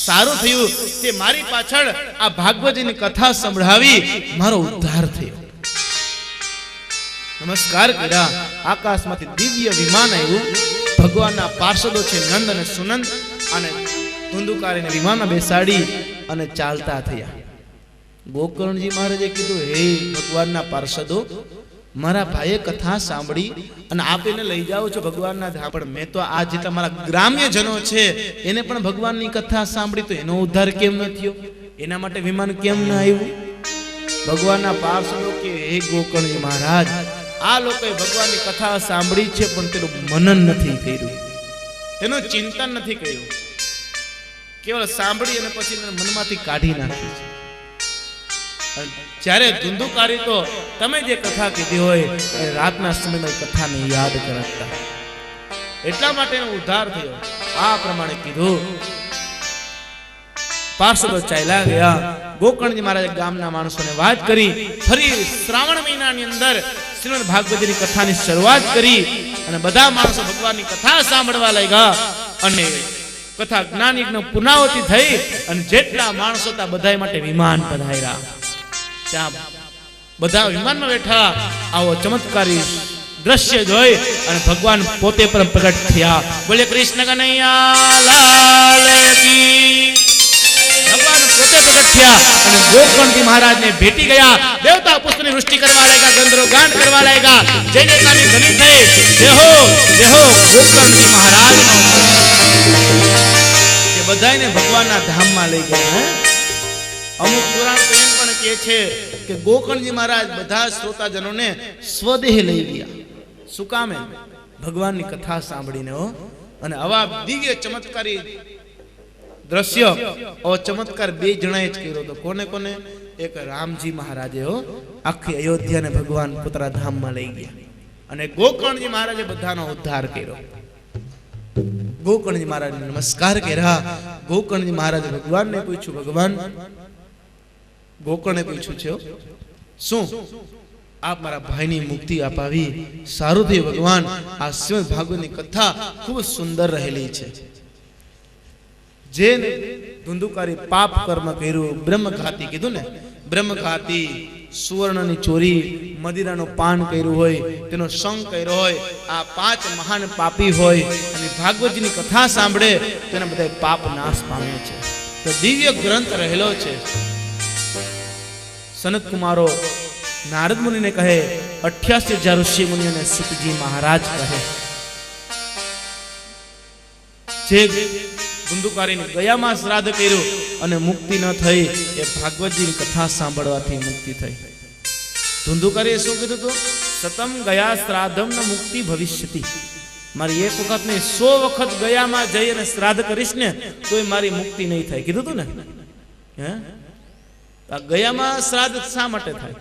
સારું થયું તે મારી પાછળ આ ભાગવતજીની કથા સંભળાવી મારો ઉદ્ધાર થયો. નમસ્કાર કર્યા. આકાશમાંથી દિવ્ય વિમાન આવ્યું. ભગવાનના પાર્ષદો છે નંદ અને સુનંદ અને ધુંધુકારીને વિમાનમાં બેસાડી અને ચાલતા થયા. ગોકર્ણજી મહારાજે કીધું, હે ભગવાનના પાર્ષદો, મારા ભાઈએ કથા સાંભળી અને આપ એને લઈ જાઓ છો ભગવાનના ધામ. પણ મેં તો આ જેટલા મારા ગ્રામ્ય જનો છે એને પણ ભગવાનની કથા સાંભળી, તો એનો ઉદ્ધાર કેમ ન થયો? એના માટે વિમાન કેમ ન આવ્યું? ભગવાનના પાર્ષદો કે, હે ગોકર્ણજી મહારાજ, આ લોકોએ ભગવાનની કથા સાંભળી છે પણ તેનું મનન નથી કર્યું, તેનું ચિંતન નથી કર્યું. કેવળ સાંભળી અને પછી મનમાંથી કાઢી નાખ્યું છે. જ્યારે ધુંધુકારી તો તમે જે કથા કીધી હોય એ રાતના સમયમાં કથાને યાદ કરતા, એટલા માટે એનો ઉદ્ધાર થયો. આ પ્રમાણે કીધું. પાર્ષદો ચાલ્યા ગયા. ગોકર્ણજી મહારાજે ગામના માણસોને વાત કરી. ફરી શ્રાવણ મહિનાની અંદર શ્રીમદ ભાગવતજીની કથાની શરૂઆત કરી અને બધા માણસો ભગવાનની કથા સાંભળવા લાગ્યા અને કથા જ્ઞાન યજ્ઞ પૂર્ણાહુતિ થઈ અને જેટલા માણસો હતા બધા માટે વિમાન પધાર્યા. ત્યાં બધા વિમાનમાં બેઠા. આવો ચમત્કારી દ્રશ્ય જોઈ અને ભગવાન પોતે પર પ્રગટ થયા. બોલે કૃષ્ણ કનૈયા લાલ કી. ભગવાન પોતે પ્રગટ થયા અને ગોકર્ણજી મહારાજને ભેટી ગયા. દેવતા પુષ્પની વૃષ્ટિ કરવા લાગ્યા, ગંધર્વો ગાન કરવા લાગ્યા. જય જયકારની ધ્વનિ થઈ. જય હો ગોકર્ણજી મહારાજ. એ બધાને ભગવાનના ધામમાં લઈ ગયા. અમુક પુરાણ તો એમ પણ કહે છે કે ગોકર્ણજી મહારાજ બધા શ્રોતાજનોને સ્વદેહ લઈ ગયા. શું કામે? ભગવાનની કથા સાંભળીને. અને આવા દિવ્ય ચમત્કારી દ્રશ્ય ચમત્કાર બે જણાએ જ કર્યો હતો. કોને કોને? એક રામજી મહારાજે આખી અયોધ્યાને ભગવાન પોતાના ધામમાં લઈ ગયા અને ગોકર્ણજી મહારાજે બધાનો ઉદ્ધાર કર્યો. ગોકર્ણજી મહારાજને નમસ્કાર કર્યા. ગોકર્ણજી મહારાજે ભગવાનને પૂછ્યું, ભગવાન, ગોકર્ણે પૂછ્યું છે, શું આપ મારા ભાઈની મુક્તિ અપાવી? સારું થયું ભગવાન. આ શ્રીમદ ભાગવતની કથા ખૂબ સુંદર રહેલી છે. જેને ધુંધુકારી પાપ કર્મ કર્યું, બ્રહ્મઘાતી કીધું ને, બ્રહ્મઘાતી, સુવર્ણની ચોરી, મદિરાનું પાન કર્યું હોય, તેનો સંગ કર્યો હોય, આ 5 મહાન પાપી હોય અને ભાગવતજીની કથા સાંભળે તેના બધા પાપ નાશ પામે છે. તો દિવ્ય ગ્રંથ રહેલો છે. સનત કુમારો નારદ મુનિને કહે, 88,000 ઋષિ મુનિઓને સુતજી મહારાજ કહે, જે ધુંધુકારીને ગયામાં શ્રાદ્ધ કર્યું અને મુક્તિ ન થઈ એ ભાગવતજીની કથા સાંભળવાથી મુક્તિ થઈ. ધુંધુકારીએ શું કીધું હતું? સતમ ગયા શ્રાદ્ધમ ન મુક્તિ ભવિષ્યતિ. મારી એક વખત નહીં 100 વખત ગયામાં જઈ અને શ્રાદ્ધ કરીશ ને તોય મારી મુક્તિ નહીં થાય. કીધું હતું ને. હે, આ ગયામાં શ્રાદ્ધ શા માટે થાય?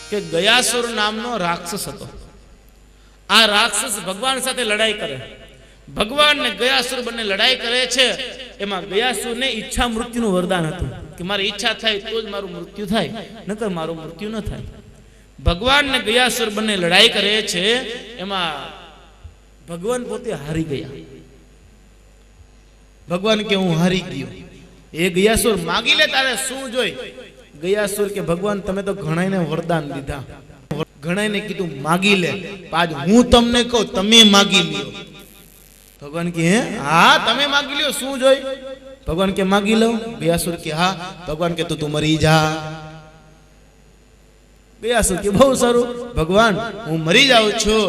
કે ગયાસુર નામનો રાક્ષસ હતો. આ રાક્ષસ ભગવાન સાથે લડાઈ કરે. ભગવાન ને ગયાસુર બંને લડાઈ કરે છે. એમાં ગયાસુરને ઈચ્છા મૃત્યુનું વરદાન હતું કે મારી ઈચ્છા થાય તો જ મારું મૃત્યુ થાય, નકર મારું મૃત્યુ ન થાય. ભગવાન ને ગયાસુર બંને લડાઈ કરે છે. એમાં ભગવાન પોતે હારી ગયા. ભગવાન કે હું હારી ગયો. એ ગયાસુર માગી લે, તારે શું જોઈ? ગયાસુર કે ભગવાન તમે તો ઘણાને વરદાન દીધા, ઘણાને કીધું માગી લે, આજ હું તમને કહું તમે માગી લ્યો. ભગવાન કે હા તમે માગી લ્યો, શું જોઈ? ભગવાન કે માગી લો. ગયાસુર કે હા. ભગવાન કે તું મરી જા. ગયાસુર કે બહુ સારું ભગવાન, હું મરી જાઉં છું.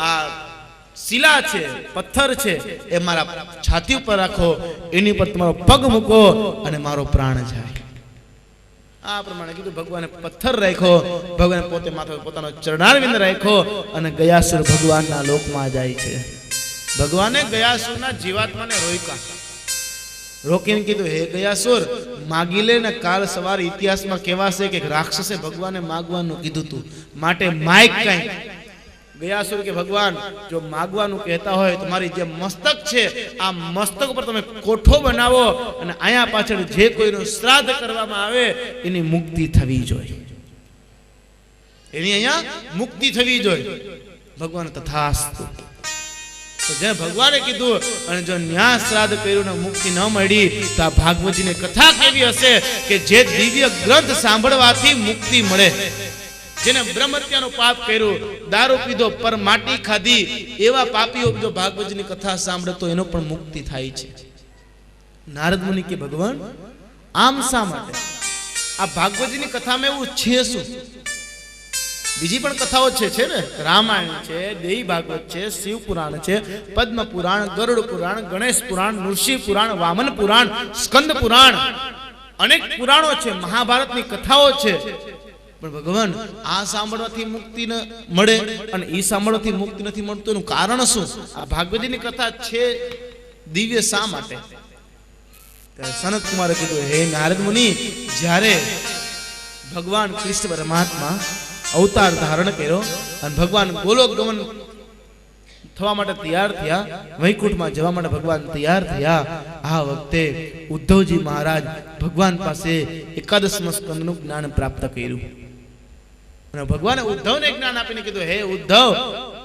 આ શિલા છે, પથ્થર છે, એ મારા છાતી ઉપર રાખો, એની પર તમારો પગ મૂકો અને મારો પ્રાણ જાય. આ પ્રમાણે કીધું. ભગવાને પથ્થર રાખ્યો. ભગવાને પોતે માથે પોતાનો ચરણારવિંદ રાખ્યો અને ગયાસુર ભગવાનના લોકમાં જાય છે. ભગવાને ગયાસુરના જીવાત્માને રોકીને કીધું, હે ગયાસુર, માગી લે ને કાલ સવારે ઇતિહાસમાં કહેવાશે કે રાક્ષસે ભગવાને માગવાનું કીધું તું, માટે માગ કઈ. ગયાસુર કે ભગવાન, જો માગવાનું કહેતા હોય તો મારી જે મસ્તક છે આ મસ્તક ઉપર તમે કોઠો બનાવો અને અહીંયા પાછળ જે કોઈનું શ્રાદ્ધ કરવામાં આવે એની મુક્તિ થવી જોઈએ, એની અહીંયા મુક્તિ થવી જોઈએ. ભગવાન તથાસ્તુ. તો જે ભગવાને કીધું અને જો ન્યાસ શ્રાદ્ધ કર્યું ને મુક્તિ ન મળી તો આ ભાગવતજીની કથા કેવી હશે કે જે દિવ્ય ગ્રંથ સાંભળવાથી મુક્તિ મળે. જેને બ્રહ્મત્યાનું પાપ કર્યું, દારૂ પીધો, પર માટી ખાધી, એવા પાપીઓ જો ભાગવતજીની કથા સાંભળે તો એનો પણ મુક્તિ થાય છે. નારદ મુનિ કે ભગવાન આમ શા માટે? આ ભાગવતજીની કથામાં એવું છે શું? બીજી પણ કથાઓ છે ને, રામાયણ છે, દેવી ભાગવત છે, શિવ પુરાણ છે, પદ્મ પુરાણ, ગરુડ પુરાણ, ગણેશ પુરાણ, નૃસિંહ પુરાણ, વામન પુરાણ, સ્કંદ પુરાણ, અનેક પુરાણો છે, મહાભારતની કથાઓ છે. પણ ભગવાન આ સાંભળવાથી મુક્તિ ન મળે અને એ સાંભળવાથી મુક્તિ નથી મળતું, એનું કારણ શું? આ ભાગવતજીની કથા છે દિવ્ય શા માટે? સનત કુમારે કીધું, હે નારદ મુનિ, જ્યારે ભગવાન કૃષ્ણ પરમાત્મા અવતાર ધારણ કર્યો અને ભગવાન ગોલોક ગમન થવા માટે તૈયાર થયા, વૈકુંઠમાં જવા માટે ભગવાન તૈયાર થયા, આ વખતે ઉદ્ધવજી મહારાજ ભગવાન પાસે એકાદશમ સ્કંદનું જ્ઞાન પ્રાપ્ત કર્યું. અને ભગવાને ઉદ્ધવને જ્ઞાન આપીને કીધું, હે ઉદ્ધવ,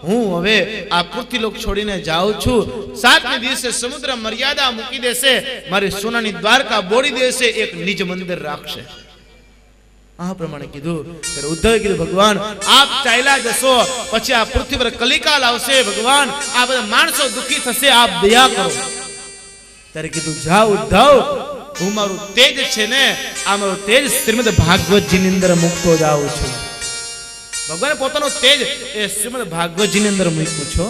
હું હવે આ પૃથ્વીલોક છોડીને જાઉં છું. 7મે દિવસે સમુદ્ર મર્યાદા મૂકી દેશે, મારી સોનાની દ્વારકા બોળી દેશે, એક નિજ મંદિર રાખશે. આ પ્રમાણે કીધું. ત્યારે ઉદ્ધવે કીધું, ભગવાન આપ ચાલ્યા જશો પછી આ પૃથ્વી પર કલિકાલ આવશે, ભગવાન આ બધા માણસો દુખી થશે, આપ દયા કરો. ત્યારે કીધું, જા ઉદ્ધવ, હું મારું તેજ છે ને, આ મારું તેજ શ્રીમદ ભાગવતજીની અંદર મૂકતો જાઉં છું. ભગવાને પોતાનું તેજ એ શ્રીમદ ભાગવતજીની અંદર મૂક્યું છો.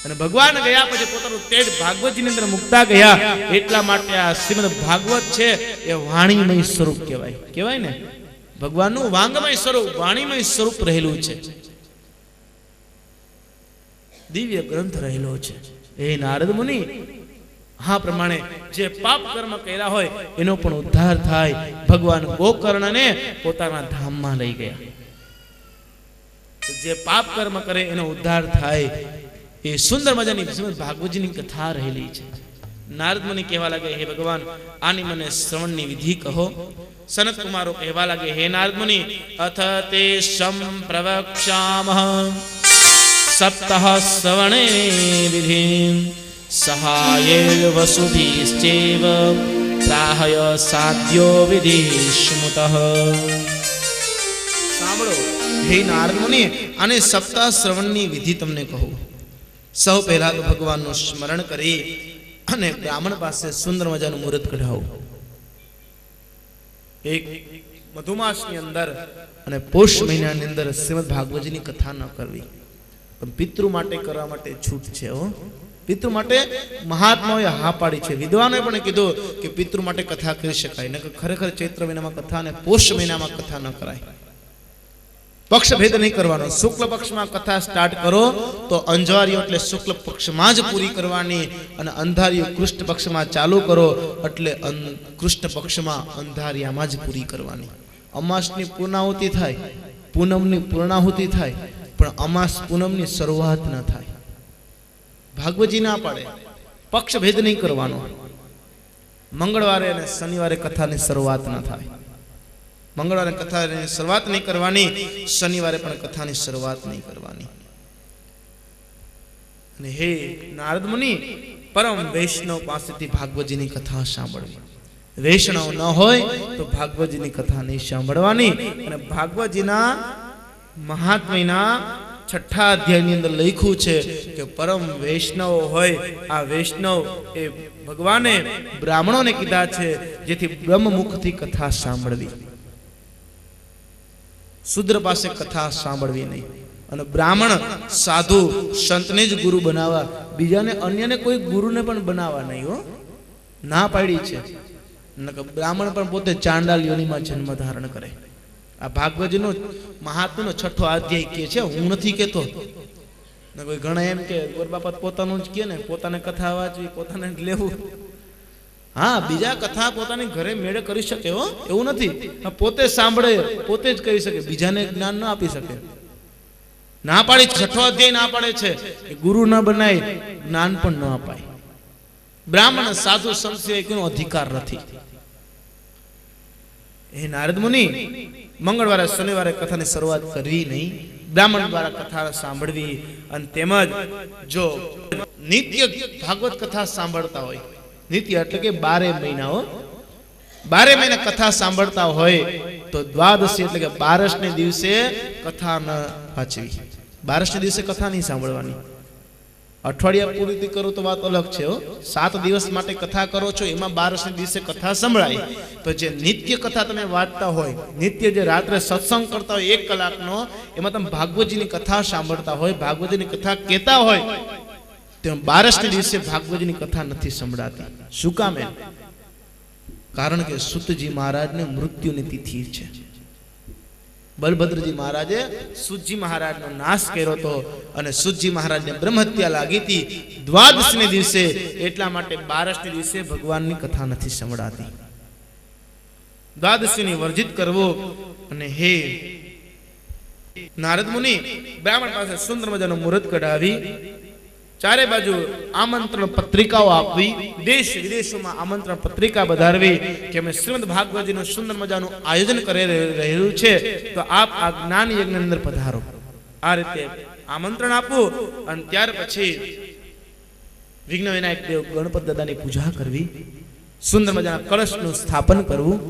અને ભગવાન ગયા પછી પોતાનું તેજ ભાગવતજીની અંદર મૂકતા ગયા. એટલા માટે આ શ્રીમદ ભાગવત છે એ વાણીમય સ્વરૂપ કહેવાય. કહેવાય ને, ભગવાનનું વાંગમય સ્વરૂપ, વાણીમય સ્વરૂપ રહેલું છે, દિવ્ય ગ્રંથ રહેલો છે. હે નારદ મુનિ, આ પ્રમાણે જે પાપ કર્મ કર્યા હોય એનો પણ ઉદ્ધાર થાય. ભગવાન ગોકર્ણને પોતાના ધામમાં લઈ ગયા. જે પાપ કર્મ કરે એનો ઉદ્ધાર થાય. એ સુંદર મજાની શ્રીમદ ભાગવતજીની કથા રહેલી છે. નારદ મુનિ કહેવા લાગે, હે ભગવાન, આની મને શ્રવણની વિધિ કહો. સનત કુમારો કહેવા લાગે, હે નારદ મુનિ, અથ તે સંપ્રવક્ષ્યામઃ સપ્તઃ શ્રવણે વિધિ સહાયે વસુભીશ્ચૈવ પ્રાહય સાધ્યો વિધિષ્મુતઃ. સાંભળો હે નારદ મુનિ, આને સપ્તાહ શ્રવણની વિધિ તમને કહું. સૌ પહેલા તો ભગવાનનું સ્મરણ કરી અને બ્રાહ્મણ પાસે સુંદર મજાનું મુહૂર્ત કઢાવો. એક મધુમાસની અંદર અને પોષ મહિનાની અંદર શ્રીમદ ભાગવતજીની કથા ન કરવી, પણ પિતૃ માટે કરવા માટે છૂટ છે. પિતૃ માટે મહાત્માઓએ હા પાડી છે. વિદ્વાનોએ પણ કીધું કે પિતૃ માટે કથા કરી શકાય, ને ખરેખર ચૈત્ર મહિનામાં કથા અને પોષ મહિનામાં કથા ન કરાય. પક્ષ ભેદ નહીં કરવાનો. શુક્લ પક્ષમાં કથા સ્ટાર્ટ કરો તો અંજવારીઓ એટલે શુક્લ પક્ષમાં જ પૂરી કરવાની, અને અંધારીઓ કૃષ્ણ પક્ષમાં ચાલુ કરો એટલે કૃષ્ણ પક્ષમાં અંધારિયામાં જ પૂરી કરવાની. અમાસની પૂર્ણાહુતિ થાય, પૂનમની પૂર્ણાહુતિ થાય, પણ અમાસ પૂનમની શરૂઆત ન થાય. ભાગવતજી ના પાડે, પક્ષ ભેદ નહીં કરવાનો. મંગળવારે અને શનિવારે કથાની શરૂઆત ન થાય. મંગળવારે કથાની શરૂઆત નહીં કરવાની, શનિવારે પણ કથાની શરૂઆત નહીં કરવાની. અને હે નારદ મુનિ, પરમ વૈષ્ણવ પાસેથી ભાગવતજીની કથા સાંભળવી. વૈષ્ણવ ન હોય તો ભાગવતજીની કથા નહીં સાંભળવાની. અને ભાગવતજીના મહાત્મ્યના 6થા અધ્યાયની અંદર લખ્યું છે કે પરમ વૈષ્ણવ હોય, આ વૈષ્ણવ એ ભગવાને બ્રાહ્મણોને કીધા છે જેથી બ્રહ્મમુખથી કથા સાંભળવી. શુદ્ર પાસે કથા સાંભળવી નહીં. અને બ્રાહ્મણ સાધુ સંતને જ ગુરુ બનાવવા, બીજાને અન્યને કોઈ ગુરુને પણ બનાવવા નહીં. ના પાડી છે. બ્રાહ્મણ પણ પોતે ચાંડાલ યોનિમાં જન્મ ધારણ કરે. આ ભાગવતજીનો મહાત્મ્યનો 6થો અધ્યાય કહે છે, હું નથી કહેતો. કોઈ ઘણા એમ કે ગોરબાપત પોતાનું જ કહે ને, પોતાને કથા વાંચવી, પોતાને લેવું. હા, બીજા કથા પોતાની ઘરે મેળે કરી શકે, એવું નથી. પોતે સાંભળે, પોતે જ કરી શકે, બીજાને જ્ઞાન ન આપી શકે. ના પાડી, 6થો અધ્યાય ના પાડે છે કે ગુરુ ન બનાય, જ્ઞાન પણ ન અપાય. બ્રાહ્મણ સાધુ સંત સિવાય કોઈનો અધિકાર નથી. હે નારદ મુનિ, મંગળવારે શનિવારે કથાની શરૂઆત કરવી નહીં. બ્રાહ્મણ દ્વારા કથા સાંભળવી, અને તેમજ જો નિત્ય ભાગવત કથા સાંભળતા હોય, નિત્ય એટલે કે 12 મહિનાઓ 12 મહિના કથા સાંભળતા હોય તો દ્વાદશી એટલે કે 12ને દિવસે કથા ન વાંચવી. 12ને દિવસે કથા નહીં સાંભળવાની. અઠવાડિયા પૂરી કરો તો વાત અલગ છે. 7 દિવસ માટે કથા કરો છો, એમાં 12ને દિવસે કથા સંભળાય. તો જે નિત્ય કથા તમે વાંચતા હોય, નિત્ય જે રાત્રે સત્સંગ કરતા હોય 1 કલાકનો, એમાં તમે ભાગવતજીની કથા સાંભળતા હોય, ભાગવતજીની કથા કહેતા હોય, તેમ 12ને દિવસે ભાગવતજીની કથા નથી સંભળાતી. શું કામ? કારણ કે સુતજી મહારાજને મૃત્યુની તિથિ છે. બલભદ્રજી મહારાજે સુતજી મહારાજનો નાશ કર્યો હતો, અને સુતજી મહારાજને બ્રહ્મ હત્યા લાગી હતી દ્વાદશને દિવસે. એટલા માટે 12ને દિવસે ભગવાનની કથા નથી સંભળાતી. દ્વાદશીની વર્જિત કરવો. અને હે નારદ મુનિ બ્રાહ્મણ પાસે સુંદર મજાનું મુહૂર્ત કઢાવી, ચારે બાજુ આમંત્રણ પત્રિકાઓ આપવી, દેશ વિદેશોમાં આમંત્રણ પત્રિકા વધારવી કે અમે શ્રીમદ ભાગવતજીનું સુંદર મજાનું આયોજન કરી રહ્યું છે, તો આપ આ જ્ઞાન યજ્ઞની અંદર પધારો. આ રીતે આમંત્રણ આપવું. અને ત્યાર પછી વિઘ્ન વિનાયક દેવ ગણપત દાદાની પૂજા કરવી, સુંદર મજાના કળશનું સ્થાપન કરવું,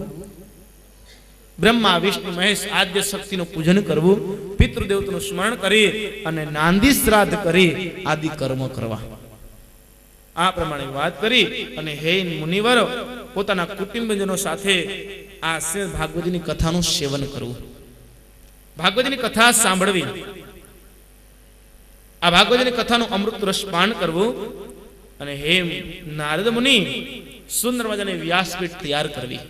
બ્રહ્મા વિષ્ણુ મહેશ આદ્ય શક્તિનું પૂજન કરવું, પિતૃદેવતાનું સ્મરણ કરી અને નાંદી શ્રાદ્ધ કરી આદિ કર્મ કરવા. આ પ્રમાણે વાત કરી અને હે મુનિવર પોતાના કુટુંબજનો સાથે આ શ્રીમદ ભાગવતજીની કથાનું સેવન કરવું, ભાગવતજીની કથા સાંભળવી, આ ભાગવતજીની કથાનું અમૃત રસપાન કરવું. અને હે નારદ મુનિ સુંદર મજાની વ્યાસપીઠ તૈયાર કરવી,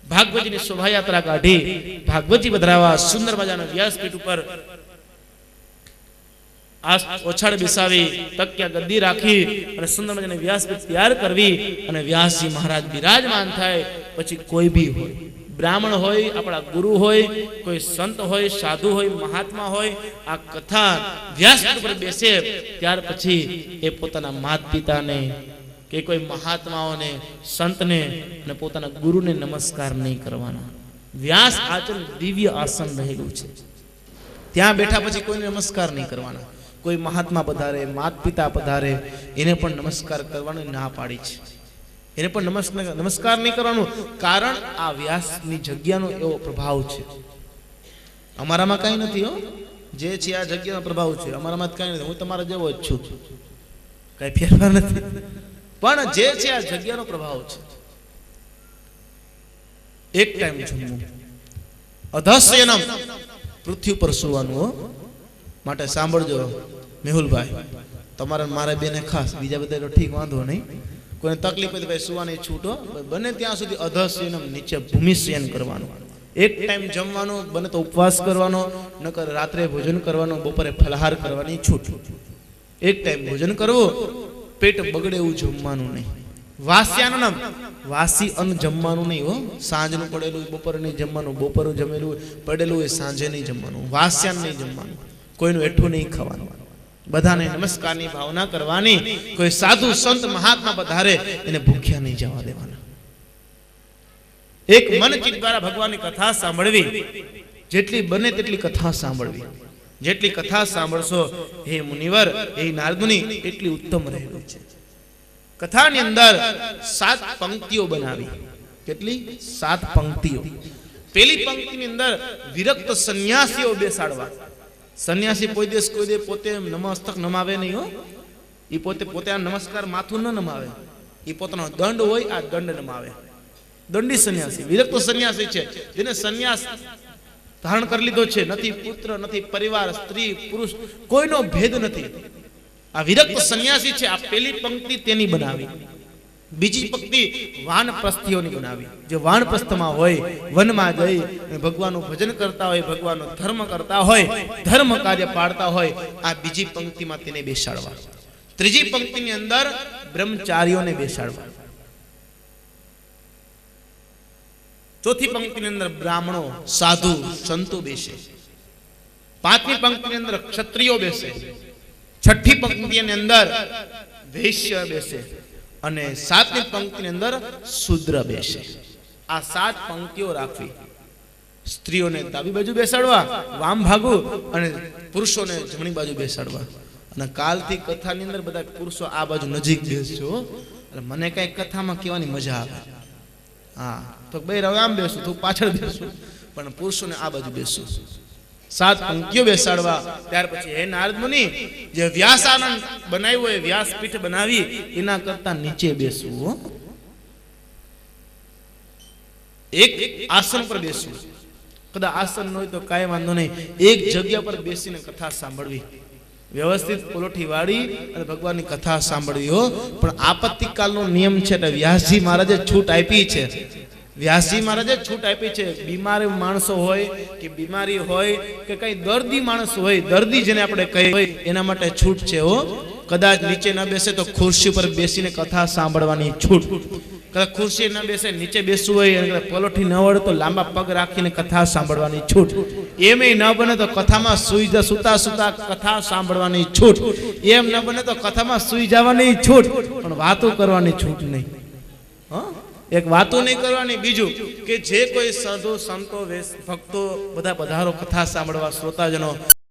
ભાગવતજીની શોભાયાત્રા કાઢી ભાગવતજી પધરાવા સુંદર મજાના વ્યાસપીઠ ઉપર ઓછાળ બેસાવી, તકિયા ગદ્દી રાખી અને સુંદર મજાની વ્યાસપીઠ તૈયાર કરવી. અને વ્યાસજી મહારાજ બિરાજમાન થાય. પછી કોઈ બી હોય, બ્રાહ્મણ હોય, આપણા ગુરુ હોય, કોઈ સંત હોય, સાધુ હોય, મહાત્મા હોય, આ કથા વ્યાસપીઠ ઉપર બેસે ત્યાર પછી એ પોતાના માતા પિતાને કે કોઈ મહાત્માઓને, સંતને અને પોતાના ગુરુને નમસ્કાર નહીં કરવાના. વ્યાસ આચરણ દિવ્ય આસન રહેલું છે, ત્યાં બેઠા પછી કોઈને નમસ્કાર નહીં કરવાના. કોઈ મહાત્મા પધારે, માતા પિતા પધારે, એને પણ નમસ્કાર કરવાની ના પાડી છે. એને પણ નમસ્કાર નહીં કરવાનું. કારણ આ વ્યાસની જગ્યાનો એવો પ્રભાવ છે. અમારામાં કઈ નથી હો, જે છે આ જગ્યાનો પ્રભાવ છે. અમારામાં કઈ નથી. હું તમારા જેવો જ છું, કઈ ફેરફાર નથી. પણ જે છે આ જગ્યાનો પ્રભાવ છે. એક ટાઈમ જમવું, અધશયનમ, પૃથ્વી પર સુવાનું હો. માટે સાંભળજો મેહુલભાઈ, તમારા મારા બેને ખાસ, બીજા બધા ઠીક વાંધો નહીં, કોઈને તકલીફ હોય તો ભાઈ સુવાની છૂટો. બને ત્યાં સુધી અધશયનમ, નીચે ભૂમિશયન કરવાનું. એક ટાઈમ જમવાનું, બને તો ઉપવાસ કરવાનો, નકર રાત્રે ભોજન કરવાનું, બપોરે ફલાહાર કરવાની છૂટ. એક ટાઈમ ભોજન કરવું, પેટ બગડે એવું જમવાનું નહીં. વાસ્યાનમ, વાસી અન્ન જમવાનું નહીં હો. સાંજનું પડેલું બપોરે નહીં જમવાનું, બપોરનું જમેલું પડેલું એ સાંજે નહીં જમવાનું. વાસ્યાન નહીં જમવાનું, કોઈનું એઠું નહીં ખાવાનું. બધાને નમસ્કારની ભાવના કરવાની. કોઈ સાધુ સંત મહાત્મા પધારે એને ભૂખ્યા નહીં જવા દેવાના. એક મન ચિત્ત દ્વારા ભગવાનની કથા સાંભળવી, જેટલી બને તેટલી કથા સાંભળવી. જેટલી કથા સાંભળશો હે મુનિવર, હે નારદમુનિ, એટલી ઉત્તમ રહેલું છે. કથાની અંદર 7 પંક્તિઓ બનાવી. કેટલી? 7 પંક્તિઓ. પેલી પંક્તિની અંદર વિરક્ત સંન્યાસીઓ બેસાડવા. સંન્યાસી કોઈ દિવસ પોતે નમસ્તક નમાવે નહીં હો. એ પોતે આ નમસ્કાર માથું ન નમાવે. એ પોતાનો દંડ હોય, આ દંડ નમાવે. દંડી સંન્યાસી, વિરક્ત સંન્યાસી છે, જેને સંન્યાસ ધારણ કરી લીધો છે. નથી પુત્ર, નથી પરિવાર, સ્ત્રી પુરુષ, કોઈનો ભેદ નથી. આ વિરક્ત સંન્યાસી છે. આ પેલી પંક્તિ તેની બનાવી. બીજી પંક્તિ વાનપ્રસ્થીઓની બનાવી. જે વાનપ્રસ્થમાં હોય, વનમાં જઈ ભગવાનનું ભજન કરતા હોય, ભગવાનનો ધર્મ કરતા હોય, ધર્મ કાર્ય પાડતા હોય, આ બીજી પંક્તિમાં તેને બેસાડવા. ત્રીજી પંક્તિની અંદર બ્રહ્મચારીઓને બેસાડવા. ચોથી પંક્તિની અંદર બ્રાહ્મણો, સાધુ, સંતો બેસે. પાંચમી પંક્તિની અંદર ક્ષત્રિયો બેસે. છઠ્ઠી પંક્તિની અંદર વૈશ્ય બેસે. અને સાતમી પંક્તિની અંદર શૂદ્ર બેસે. આ 7 પંક્તિઓ રાખવી. સ્ત્રીઓને ડાબી બાજુ બેસાડવા, વામ ભાગુ, અને પુરુષોને જમણી બાજુ બેસાડવા. અને કાલથી કથાની અંદર બધા પુરુષો આ બાજુ નજીક બેસજો. એટલે મને કઈ કથામાં કહેવાની મજા આવે. હા, તો ભાઈ હવે આમ બેસું, તું પાછળ બેસું, પણ પુરુષોને આ બાજુ બેસું. 7 પંક્તિઓ બેસાડવા. ત્યાર પછી હે નારદ મુનિ, જે વ્યાસાનંદ બનાવ્યો હોય, વ્યાસપીઠ બનાવી, એના કરતા નીચે બેસવું. એક આસન પર બેસવું. કદાચ આસન ન હોય તો કાંઈ વાંધો નહીં, એક જગ્યા પર બેસીને કથા સાંભળવી, વ્યવસ્થિત પલોઠી વાળી અને ભગવાનની કથા સાંભળવી હો. પણ આપત્તિકાલનો નિયમ છે એટલે વ્યાસજી મહારાજે છૂટ આપી છે. વ્યાસજી મહારાજે છૂટ આપી છે. બીમાર માણસો હોય કે બીમારી હોય કે કઈ દર્દી માણસ હોય, દર્દી જેને આપણે કહીએ હોય, એના માટે છૂટ છે હો. કદાચ નીચે ન બેસે તો ખુરશી પર બેસીને કથા સાંભળવાની છૂટ. કદાચ ખુરશી ન બેસે, નીચે બેસવું હોય અને પલોઠી ન વળે તો લાંબા પગ રાખીને કથા સાંભળવાની છૂટ. એમેય ન બને તો કથામાં સુતા સુતા કથા સાંભળવાની છૂટ. એમ ન બને તો કથામાં સુઈ જવાની છૂટ, પણ વાતો કરવાની છૂટ નહીં. એક વાતો નહીં કરવાની. બીજું કે જે કોઈ સાધુ સંતો ભક્તો બધા પધારો કથા સાંભળવા, શ્રોતાજનો